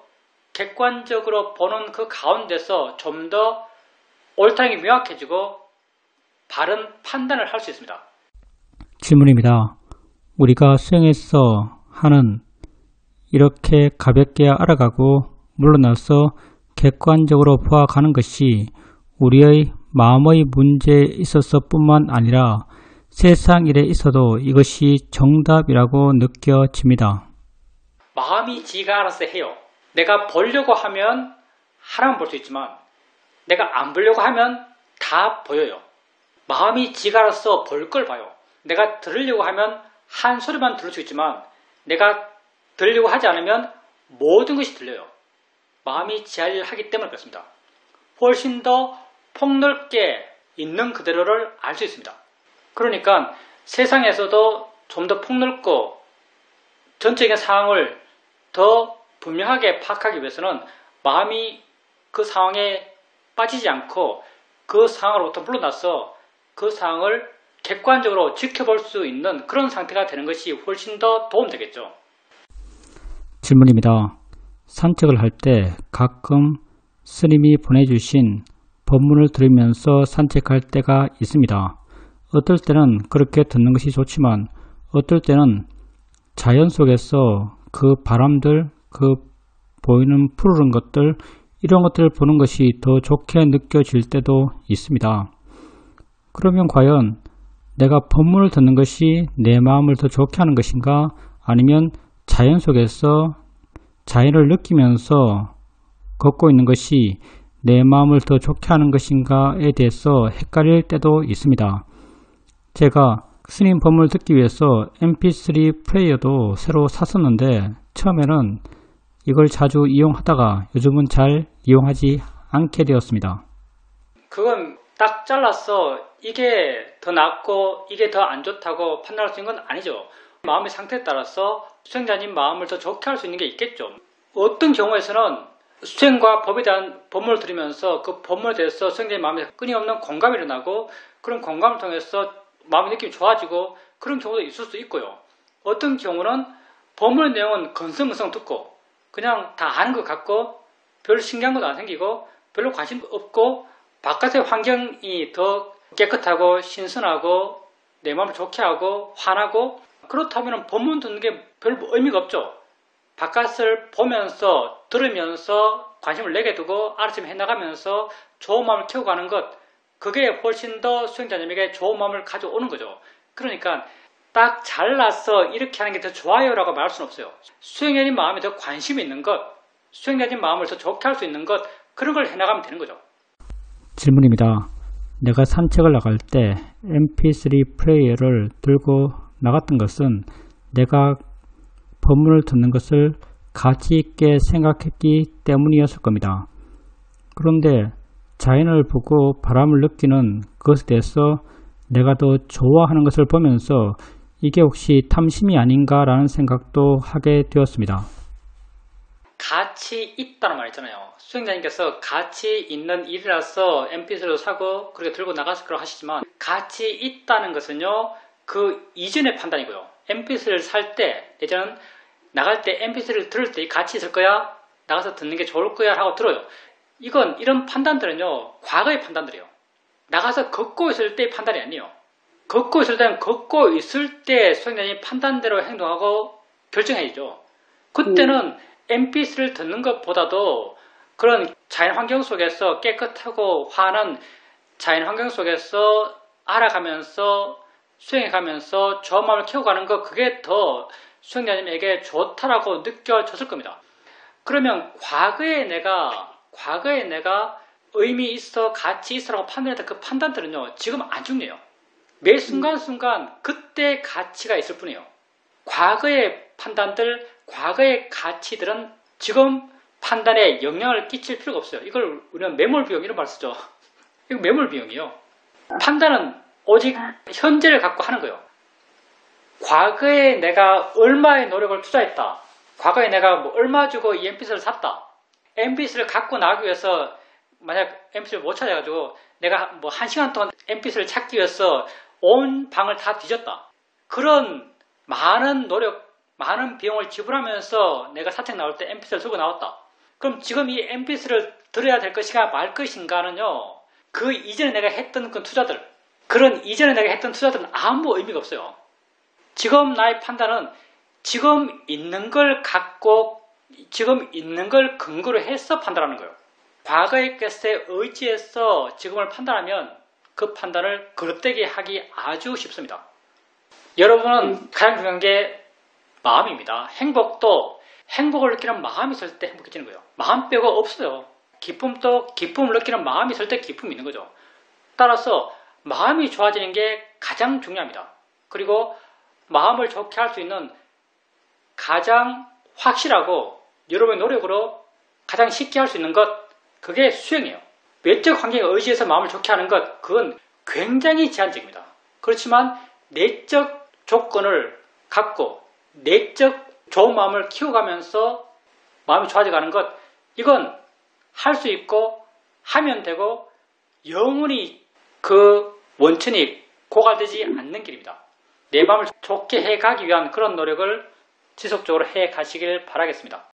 객관적으로 보는 그 가운데서 좀 더 옳다는 게 명확해지고 바른 판단을 할 수 있습니다. 질문입니다. 우리가 수행에서 하는 이렇게 가볍게 알아가고 물러나서 객관적으로 보아가는 것이 우리의 마음의 문제에 있어서 뿐만 아니라 세상 일에 있어도 이것이 정답이라고 느껴집니다. 마음이 지가 알아서 해요. 내가 보려고 하면 하나만 볼 수 있지만 내가 안 보려고 하면 다 보여요. 마음이 지가 알아서 볼 걸 봐요. 내가 들으려고 하면 한 소리만 들을 수 있지만 내가 들으려고 하지 않으면 모든 것이 들려요. 마음이 지할 하기 때문에 그렇습니다. 훨씬 더 폭넓게 있는 그대로를 알 수 있습니다. 그러니까 세상에서도 좀 더 폭넓고 전체적인 상황을 더 분명하게 파악하기 위해서는 마음이 그 상황에 빠지지 않고 그 상황으로부터 물러나서 그 상황을 객관적으로 지켜볼 수 있는 그런 상태가 되는 것이 훨씬 더 도움되겠죠. 질문입니다. 산책을 할 때 가끔 스님이 보내주신 법문을 들으면서 산책할 때가 있습니다. 어떨 때는 그렇게 듣는 것이 좋지만 어떨 때는 자연 속에서 그 바람들, 그 보이는 푸르른 것들, 이런 것들을 보는 것이 더 좋게 느껴질 때도 있습니다. 그러면 과연 내가 법문을 듣는 것이 내 마음을 더 좋게 하는 것인가, 아니면 자연 속에서 자연을 느끼면서 걷고 있는 것이 내 마음을 더 좋게 하는 것인가에 대해서 헷갈릴 때도 있습니다. 제가 스님 법문을 듣기 위해서 mp3 플레이어도 새로 샀었는데 처음에는 이걸 자주 이용하다가 요즘은 잘 이용하지 않게 되었습니다. 그건 딱 잘라서 이게 더 낫고 이게 더 안 좋다고 판단할 수 있는 건 아니죠. 마음의 상태에 따라서 수행자님 마음을 더 좋게 할 수 있는 게 있겠죠. 어떤 경우에서는 수행과 법에 대한 법문을 들으면서 그 법문에 대해서 수행자님 마음에 끊임없는 공감이 일어나고 그런 공감을 통해서 마음의 느낌이 좋아지고 그런 경우도 있을 수 있고요. 어떤 경우는 법문의 내용은 건성건성 듣고 그냥 다 아는 것 같고 별 신기한 것도 안 생기고 별로 관심도 없고 바깥의 환경이 더 깨끗하고 신선하고 내 마음을 좋게 하고 환하고, 그렇다면 법문 듣는 게 별 의미가 없죠. 바깥을 보면서 들으면서 관심을 내게 두고 알아서 해나가면서 좋은 마음을 키워가는 것, 그게 훨씬 더 수행자님에게 좋은 마음을 가져오는 거죠. 그러니까 딱 잘라서 이렇게 하는 게 더 좋아요 라고 말할 수는 없어요. 수행자님 마음에 더 관심이 있는 것, 수행자님 마음을 더 좋게 할 수 있는 것, 그런 걸 해나가면 되는 거죠. 질문입니다. 내가 산책을 나갈 때 mp3 플레이어를 들고 나갔던 것은 내가 법문을 듣는 것을 가치 있게 생각했기 때문이었을 겁니다. 그런데 자연을 보고 바람을 느끼는 그것에 대해서 내가 더 좋아하는 것을 보면서 이게 혹시 탐심이 아닌가라는 생각도 하게 되었습니다. 가치 있다는 말 있잖아요. 수행자님께서 가치 있는 일이라서 mp3를 사고 그렇게 들고 나갔을 거라고 하시지만, 가치 있다는 것은요, 그 이전의 판단이고요. mp3를 살 때, 예전은 나갈 때 mp3를 들을 때 가치 있을 거야? 나가서 듣는 게 좋을 거야? 하고 들어요. 이런 판단들은요, 과거의 판단들이에요. 나가서 걷고 있을 때의 판단이 아니에요. 걷고 있을 때는 걷고 있을 때 수행자님이 판단대로 행동하고 결정해야죠. 그때는 mp3를 듣는 것보다도 그런 자연 환경 속에서 깨끗하고 환한 자연 환경 속에서 알아가면서 수행해가면서 저 마음을 키워가는 것, 그게 더 수행자님에게 좋다라고 느껴졌을 겁니다. 그러면 과거에 내가 의미 있어, 가치 있어라고 판단했던 그 판단들은요, 지금 안 중요해요. 매 순간순간 그때 가치가 있을 뿐이에요. 과거의 판단들, 과거의 가치들은 지금 판단에 영향을 끼칠 필요가 없어요. 이걸 우리는 매몰비용 이런 말 쓰죠. 이거 매몰비용이요. 판단은 오직 현재를 갖고 하는 거예요. 과거에 내가 얼마의 노력을 투자했다. 과거에 내가 뭐 얼마 주고 이 mp3를 샀다. mp3를 갖고 나가기 위해서 만약 mp3를 못 찾아가지고 내가 뭐 1시간 동안 mp3를 찾기 위해서 온 방을 다 뒤졌다. 그런 많은 노력, 많은 비용을 지불하면서 내가 산책 나올 때 mp3를 들고 나왔다. 그럼 지금 이 mp3를 들어야 될 것인가 말 것인가는요, 그 이전에 내가 했던 그 투자들, 그런 이전에 내가 했던 투자들은 아무 의미가 없어요. 지금 나의 판단은 지금 있는 걸 갖고, 지금 있는 걸 근거로 해서 판단하는 거예요. 과거의 것에 의지해서 지금을 판단하면 그 판단을 거듭되게 하기 아주 쉽습니다. 여러분은 가장 중요한 게 마음입니다. 행복을 느끼는 마음이 있을 때 행복해지는 거예요. 마음 빼고 없어요. 기쁨을 느끼는 마음이 있을 때 기쁨이 있는 거죠. 따라서 마음이 좋아지는 게 가장 중요합니다. 그리고 마음을 좋게 할 수 있는 가장 확실하고 여러분의 노력으로 가장 쉽게 할 수 있는 것, 그게 수행이에요. 외적 환경에 의지해서 마음을 좋게 하는 것, 그건 굉장히 제한적입니다. 그렇지만 내적 조건을 갖고 내적 좋은 마음을 키워가면서 마음이 좋아져가는 것, 이건 할 수 있고 하면 되고 영원히 그 원천이 고갈되지 않는 길입니다. 내 마음을 좋게 해 가기 위한 그런 노력을 지속적으로 해 가시길 바라겠습니다.